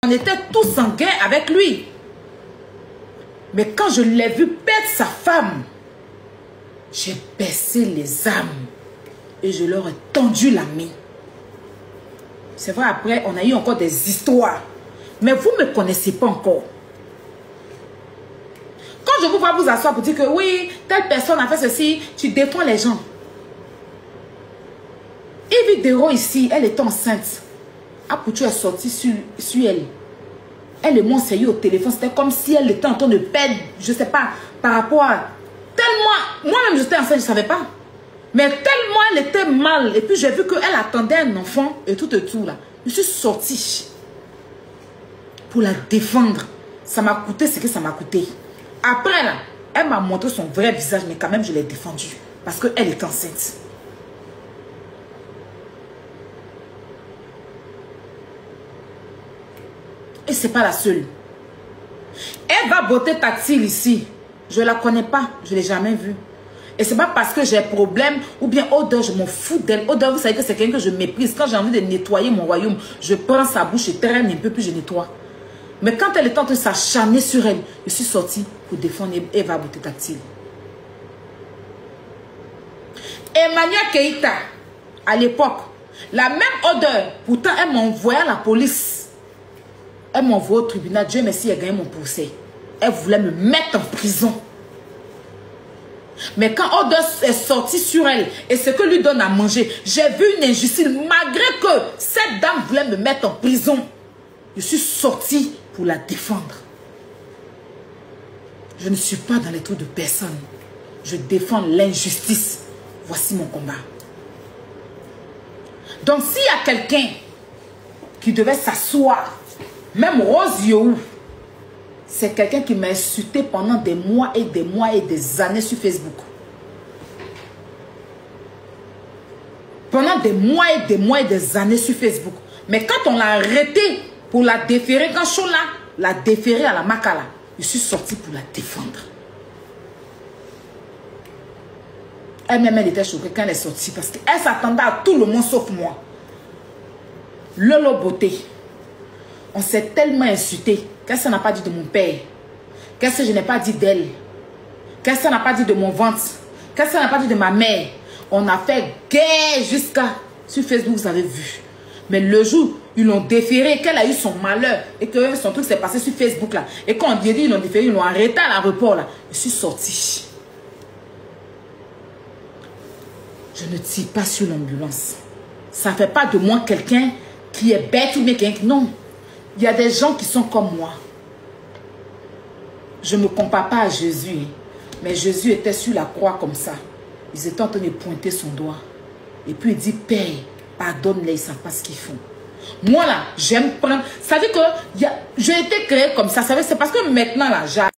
On était tous en guerre avec lui. Mais quand je l'ai vu perdre sa femme, j'ai baissé les armes et je leur ai tendu la main. C'est vrai, après, on a eu encore des histoires. Mais vous ne me connaissez pas encore. Quand je vous vois vous asseoir pour dire que oui, telle personne a fait ceci, tu défends les gens. Yves Dero ici, elle était enceinte. Apoutou est sorti sur elle. Elle et moi, on s'est eu au téléphone. C'était comme si elle était en train de perdre, je ne sais pas, par rapport à... Tellement... Moi-même, j'étais enceinte, je ne savais pas. Mais tellement elle était mal. Et puis, j'ai vu qu'elle attendait un enfant et tout et tout là. Je suis sortie pour la défendre. Ça m'a coûté ce que ça m'a coûté. Après, là, elle m'a montré son vrai visage, mais quand même, je l'ai défendue. Parce qu'elle est enceinte. Et c'est pas la seule. Elle va botter tactile ici. Je la connais pas. Je l'ai jamais vue. Et c'est pas parce que j'ai problème ou bien odeur, je m'en fous d'elle. Odeur, vous savez que c'est quelqu'un que je méprise. Quand j'ai envie de nettoyer mon royaume, je prends sa bouche et traîne un peu, puis je nettoie. Mais quand elle est en train de s'acharner sur elle, je suis sortie pour défendre Eva Beauté Tactile. Emmanuel Keïta, à l'époque, la même odeur, pourtant elle m'a envoyé à la police. Elle m'a envoyé au tribunal. Dieu merci, elle a gagné mon procès. Elle voulait me mettre en prison. Mais quand Odeur est sorti sur elle et ce que lui donne à manger, j'ai vu une injustice. Malgré que cette dame voulait me mettre en prison, je suis sortie pour la défendre. Je ne suis pas dans les trous de personne. Je défends l'injustice. Voici mon combat. Donc s'il y a quelqu'un qui devait s'asseoir, même Rose Yohou, c'est quelqu'un qui m'a insulté pendant des mois et des années sur Facebook. Pendant des mois et des années sur Facebook. Mais quand on l'a arrêté pour la déférer, quand Chola l'a déféré à la Makala, je suis sortie pour la défendre. Elle-même, elle était choquée quand elle est sortie parce qu'elle s'attendait à tout le monde sauf moi. Lolo Beauté. On s'est tellement insulté. Qu'est-ce que ça n'a pas dit de mon père? Qu'est-ce que je n'ai pas dit d'elle? Qu'est-ce que ça n'a pas dit de mon ventre? Qu'est-ce que ça n'a pas dit de ma mère? On a fait guerre jusqu'à... Sur Facebook, vous avez vu. Mais le jour, ils l'ont déféré, qu'elle a eu son malheur et que son truc s'est passé sur Facebook là. Et quand on dit ils l'ont déféré, ils l'ont arrêté à l'aéroport là. Je suis sortie. Je ne tire pas sur l'ambulance. Ça ne fait pas de moi quelqu'un qui est bête ou bien quelqu'un... Non. Il y a des gens qui sont comme moi. Je ne me compare pas à Jésus. Mais Jésus était sur la croix comme ça. Ils étaient en train de pointer son doigt. Et puis il dit, Père, pardonne-les, ils ne savent pas ce qu'ils font. Moi là, j'aime prendre... Ça veut dire que j'ai été créé comme ça. C'est parce que maintenant là,